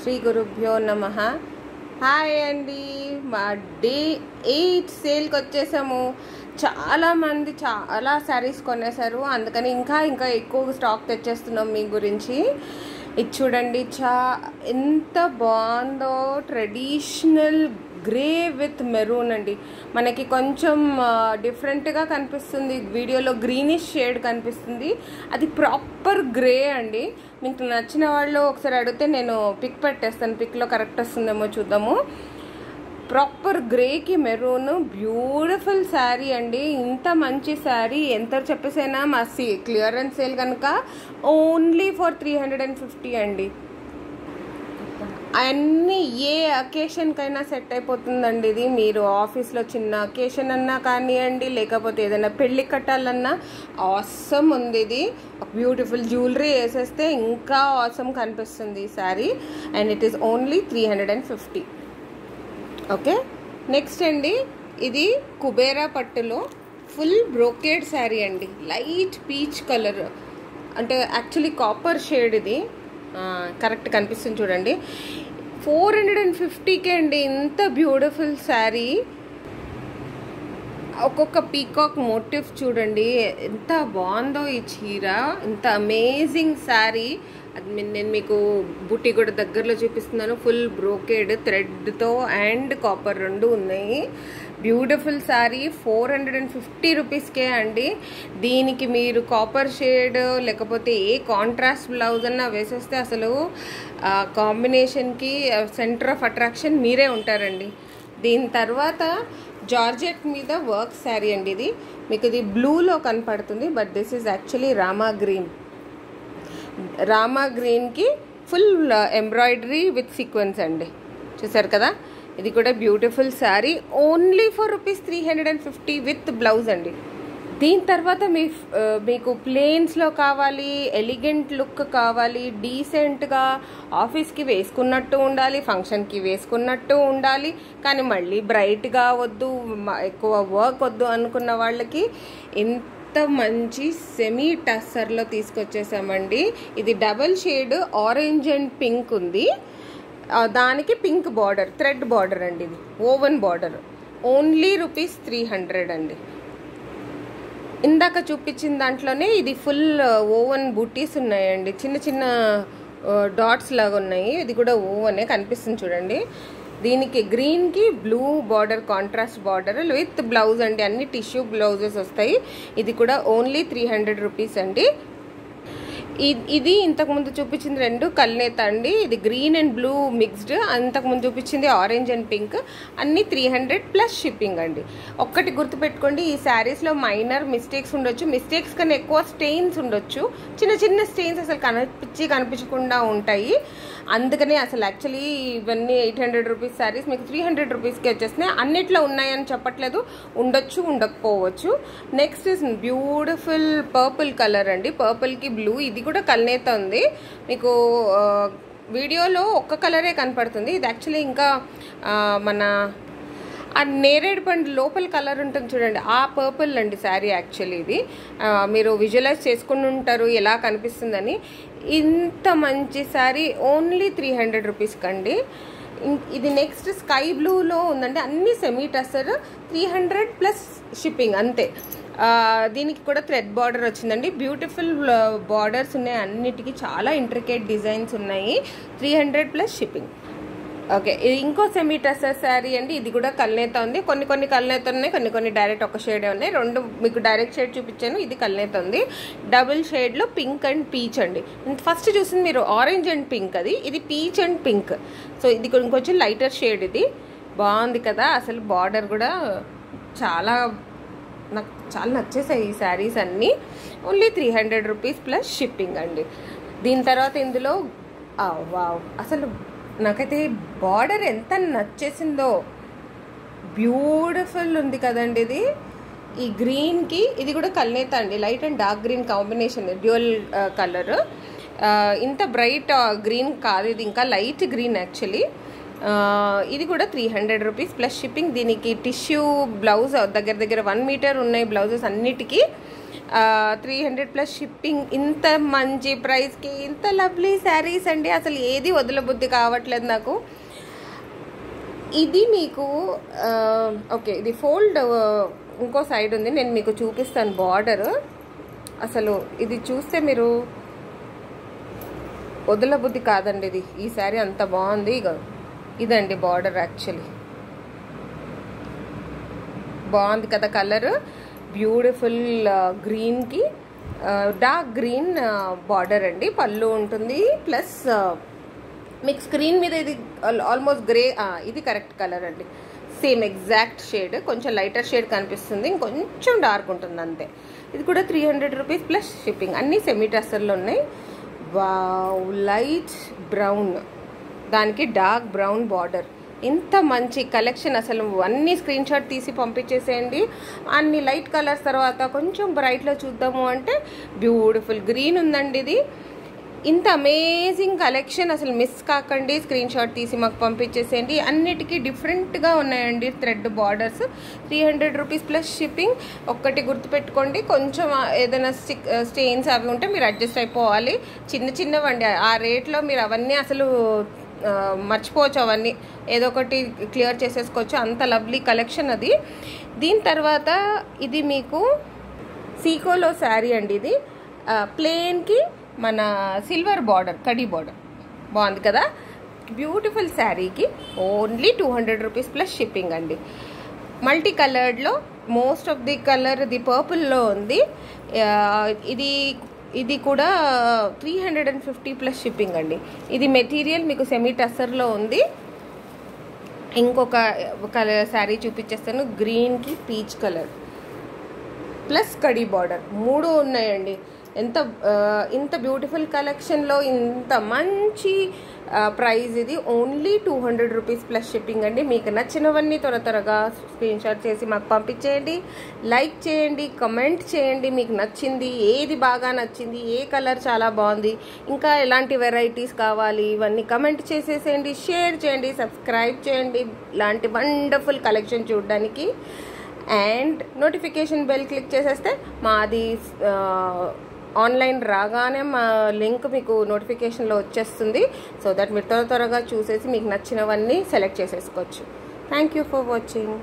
శ్రీ గురుభ్యో నమః. హాయ్ అండి, మా డే 8 సేల్కి వచ్చేసాము. చాలామంది చాలా శారీస్ కొనేసారు, అందుకని ఇంకా ఎక్కువ స్టాక్ తెచ్చేస్తున్నాం మీ గురించి. ఇది చూడండి, ఎంత బాగుందో. ట్రెడిషనల్ గ్రే విత్ మెరూన్ అండి. మనకి కొంచెం డిఫరెంట్గా కనిపిస్తుంది, వీడియోలో గ్రీనిష్ షేడ్ కనిపిస్తుంది, అది ప్రాపర్ గ్రే అండి. మీకు నచ్చిన వాళ్ళు ఒకసారి అడిగితే నేను పిక్ పెట్టేస్తాను, పిక్లో కరెక్ట్ వస్తుందేమో చూద్దాము. ప్రాపర్ గ్రేకి మెరూన్, బ్యూటిఫుల్ శారీ అండి. ఇంత మంచి శారీ ఎంత చెప్పేసైనా మా క్లియరెన్స్ సేల్ కనుక ఓన్లీ ఫర్ 350 అండి. అన్నీ ఏ అకేషన్కైనా సెట్ అయిపోతుందండి ఇది. మీరు ఆఫీస్లో చిన్న అకేషన్ అన్నా కానివ్వండి, లేకపోతే ఏదైనా పెళ్ళి కట్టాలన్నా ఆసమ్ ఉంది ఇది. బ్యూటిఫుల్ జ్యువెలరీ వేసేస్తే ఇంకా ఆసమ్ కనిపిస్తుంది ఈ sari. And it is only 350. Okay, next అండి, ఇది కుబేరా పట్టులో ఫుల్ బ్రోకేడ్ శారీ అండి. లైట్ పీచ్ కలర్, అంటే యాక్చువల్లీ కాపర్ షేడ్. ఇది కరెక్ట్ కనిపిస్తుంది చూడండి. 450కే అండి ఇంత బ్యూటిఫుల్ శారీ. ఒక్కొక్క పీకాక్ మోటివ్ చూడండి, ఎంత బాగుందో ఈ చీర. ఇంత అమేజింగ్ శారీ. అది నేను మీకు బుట్టి కూడా దగ్గరలో చూపిస్తున్నాను. ఫుల్ బ్రోకేడ్ థ్రెడ్తో అండ్ కాపర్ రెండు ఉన్నాయి. బ్యూటిఫుల్ శారీ. 450 రూపీస్కే అండి. దీనికి మీరు కాపర్ షేడ్ లేకపోతే ఏ కాంట్రాస్ట్ బ్లౌజ్ అన్నా వేసేస్తే అసలు కాంబినేషన్కి సెంటర్ ఆఫ్ అట్రాక్షన్ మీరే ఉంటారండి. దీని తర్వాత జార్జెట్ మీద వర్క్ శారీ అండి. ఇది మీకు ఇది బ్లూలో కనపడుతుంది, but this is actually Rama green. Rama గ్రీన్కి ఫుల్ ఎంబ్రాయిడరీ విత్ సీక్వెన్స్ అండి. చూసారు కదా, ఇది కూడా beautiful sari. Only for rupees 350 with blouse అండి. దీని తర్వాత మీకు ప్లేన్స్లో కావాలి, ఎలిగెంట్ లుక్ కావాలి, డీసెంట్గా ఆఫీస్కి వేసుకున్నట్టు ఉండాలి, ఫంక్షన్కి వేసుకున్నట్టు ఉండాలి, కానీ మళ్ళీ బ్రైట్గా వద్దు, ఎక్కువ వర్క్ వద్దు అనుకున్న వాళ్ళకి ఎంత మంచి సెమీ టస్సర్లో తీసుకొచ్చేసామండి. ఇది double shade orange and pink ఉంది, దానికి పింక్ బార్డర్, థ్రెడ్ బార్డర్ అండి. ఇది ఓవెన్ బార్డర్. ఓన్లీ రూపీస్ 300 అండి. ఇందాక చూపించిన దాంట్లోనే ఇది ఫుల్ ఓవెన్ బూటీస్ ఉన్నాయండి, చిన్న చిన్న డాట్స్ లాగా ఉన్నాయి. ఇది కూడా ఓవెనే కనిపిస్తుంది చూడండి. దీనికి గ్రీన్కి blue border, contrast border with blouse అండి. అన్ని టిష్యూ బ్లౌజెస్ వస్తాయి. ఇది కూడా ఓన్లీ 300 రూపీస్ అండి. ఇది ఇంతకుముందు చూపించింది రెండు కల్నేత అండి. ఇది గ్రీన్ అండ్ బ్లూ మిక్స్డ్. అంతకుముందు చూపించింది ఆరెంజ్ అండ్ పింక్. అన్ని 300 ప్లస్ షిప్పింగ్ అండి. ఒక్కటి గుర్తుపెట్టుకోండి, ఈ శారీస్లో మైనర్ మిస్టేక్స్ ఉండొచ్చు, మిస్టేక్స్ కన్నా ఎక్కువ స్టెయిన్స్ ఉండొచ్చు. చిన్న చిన్న స్టెయిన్స్ అసలు కనిపించకుండా ఉంటాయి. అందుకనే అసలు యాక్చువల్లీ ఇవన్నీ 800 రూపీస్ శారీస్ మీకు 300 రూపీస్కి వచ్చేస్తున్నాయి. అన్నిట్లో ఉన్నాయని చెప్పట్లేదు, ఉండొచ్చు ఉండకపోవచ్చు. Next is beautiful purple colour అండి. పర్పుల్కి బ్లూ. ఇది కూడా కల్నేత ఉంది. మీకు వీడియోలో ఒక్క కలరే కనపడుతుంది, ఇది యాక్చువల్లీ ఇంకా మన ఆ నేరేడు పండు లోపల కలర్ ఉంటుంది చూడండి, ఆ పర్పుల్ అండి శారీ. యాక్చువల్లీ ఇది మీరు విజువలైజ్ చేసుకుని ఉంటారు ఎలా కనిపిస్తుందని. ఇంత మంచి శారీ ఓన్లీ 300 రూపీస్కి అండి. ఇది నెక్స్ట్ స్కై బ్లూలో ఉందండి. అన్ని సెమీ టస్సర్, 300 ప్లస్ షిప్పింగ్ అంతే. దీనికి కూడా థ్రెడ్ బార్డర్ వచ్చిందండి. బ్యూటిఫుల్ బార్డర్స్ ఉన్నాయి అన్నిటికీ, చాలా ఇంట్రికేట్ డిజైన్స్ ఉన్నాయి. 300 ప్లస్ షిప్పింగ్. ఓకే, ఇది ఇంకో సెమీ టస్సర్ శారీ అండి. ఇది కూడా కల్నేత ఉంది. కొన్ని కల్నేత ఉన్నాయి, కొన్ని డైరెక్ట్ ఒక షేడే ఉన్నాయి. రెండు మీకు డైరెక్ట్ షేడ్ చూపించాను. ఇది కల్నేత ఉంది. డబుల్ షేడ్లో పింక్ అండ్ పీచ్ అండి. ఫస్ట్ చూసింది మీరు ఆరెంజ్ అండ్ పింక్, ఇది పీచ్ అండ్ పింక్. సో ఇది ఇంకొంచెం లైటర్ షేడ్. ఇది బాగుంది కదా. అసలు బార్డర్ కూడా నాకు చాలా నచ్చేసాయి ఈ శారీస్ అన్నీ. ఓన్లీ 300 రూపీస్ ప్లస్ షిప్పింగ్ అండి. దీని తర్వాత ఇందులో వావ్, అసలు నాకైతే బార్డర్ ఎంత నచ్చేసిందో. బ్యూటిఫుల్ ఉంది కదండి ఇది. ఈ గ్రీన్కి ఇది కూడా కల్నేత అండి. Light and dark green combination, dual colour. ఇంత బ్రైట్ గ్రీన్ కాదు, ఇది ఇంకా లైట్ గ్రీన్ యాక్చువల్లీ. ఇది కూడా 300 రూపీస్ ప్లస్ షిప్పింగ్. దీనికి టిష్యూ బ్లౌజ్ దగ్గర 1 మీటర్ ఉన్నాయి బ్లౌజెస్ అన్నిటికీ. 300 ప్లస్ షిప్పింగ్. ఇంత మంచి ప్రైస్కి ఇంత లవ్లీ శారీస్ అండి, అసలు ఏది వదలబుద్ధి కావట్లేదు నాకు. ఇది మీకు ఓకే, ఇది ఫోల్డ్ ఇంకో సైడ్ ఉంది, నేను మీకు చూపిస్తాను బార్డర్. అసలు ఇది చూస్తే మీరు వదలబుద్ధి కాదండి. ఇది ఈ శారీ అంత బాగుంది. ఇదండి బార్డర్, యాక్చువల్లీ బాగుంది కదా కలర్. బ్యూటిఫుల్ గ్రీన్కి డార్క్ గ్రీన్ బార్డర్ అండి. పళ్ళు ఉంటుంది, ప్లస్ మీకు స్క్రీన్ మీద ఇది ఆల్మోస్ట్ గ్రే, ఇది కరెక్ట్ కలర్ అండి, సేమ్ ఎగ్జాక్ట్ షేడ్. కొంచెం లైటర్ షేడ్ కనిపిస్తుంది, ఇంకొంచెం డార్క్ ఉంటుంది అంతే. ఇది కూడా 300 రూపీస్ ప్లస్ షిప్పింగ్. అన్నీ సెమీ టస్సర్లో ఉన్నాయి. వావ్, లైట్ బ్రౌన్, దానికి డార్క్ బ్రౌన్ బార్డర్. ఇంత మంచి కలెక్షన్, అసలు అన్ని స్క్రీన్ షాట్ తీసి పంపించేసేయండి. అన్ని లైట్ కలర్స్ తర్వాత కొంచెం బ్రైట్లో చూద్దాము అంటే బ్యూటిఫుల్ గ్రీన్ ఉందండి. ఇది ఇంత అమేజింగ్ కలెక్షన్, అసలు మిస్ కాకండి. స్క్రీన్ షాట్ తీసి మాకు పంపించేసేయండి. అన్నిటికీ డిఫరెంట్గా ఉన్నాయండి thread borders. 300 rupees plus shipping. ఒక్కటి గుర్తుపెట్టుకోండి, కొంచెం ఏదైనా స్టెయిన్స్ అవి ఉంటే మీరు అడ్జస్ట్ అయిపోవాలి. చిన్న చిన్నవండి, ఆ రేట్లో మీరు అవన్నీ అసలు మర్చిపోవచ్చు. అవన్నీ ఏదో ఒకటి క్లియర్ చేసేసుకోవచ్చు, అంత లవ్లీ కలెక్షన్ అది. దీని తర్వాత ఇది మీకు సీకోలో శారీ అండి. ఇది ప్లెయిన్కి మన సిల్వర్ బార్డర్, కడీ బార్డర్, బాగుంది కదా. బ్యూటిఫుల్ శారీకి ఓన్లీ 200 రూపీస్ ప్లస్ షిప్పింగ్ అండి. మల్టీ కలర్డ్లో మోస్ట్ ఆఫ్ ది కలర్ ఇది పర్పుల్లో ఉంది. ఇది కూడా 350 ప్లస్ షిప్పింగ్ అండి. ఇది మెటీరియల్ మీకు సెమీ టస్సర్లో ఉంది. ఇంకొక కలర్ శారీ చూపించేస్తాను, గ్రీన్కి peach colour plus khadi border, 3 ఉన్నాయండి. ఇంత బ్యూటిఫుల్ కలెక్షన్లో ఇంత మంచి ప్రైస్. ఇది ఓన్లీ 200 రూపీస్ ప్లస్ షిప్పింగ్ అండి. మీకు నచ్చినవన్నీ త్వరగా స్క్రీన్ షాట్ చేసి మాకు పంపించేయండి. లైక్ చేయండి, కమెంట్ చేయండి, మీకు నచ్చింది ఏది బాగా నచ్చింది, ఏ కలర్ చాలా బాగుంది, ఇంకా ఎలాంటి వెరైటీస్ కావాలి, ఇవన్నీ కమెంట్ చేసేసేయండి. షేర్ చేయండి, సబ్స్క్రైబ్ చేయండి ఇలాంటి వండర్ఫుల్ కలెక్షన్ చూడడానికి. అండ్ నోటిఫికేషన్ బెల్ క్లిక్ చేసేస్తే మాది ఆన్లైన్ రాగానే మా లింక్ మీకు నోటిఫికేషన్లో వచ్చేస్తుంది. సో దట్ మీరు త్వరగా చూసేసి మీకు నచ్చినవన్నీ సెలెక్ట్ చేసేసుకోవచ్చు. Thank you for watching.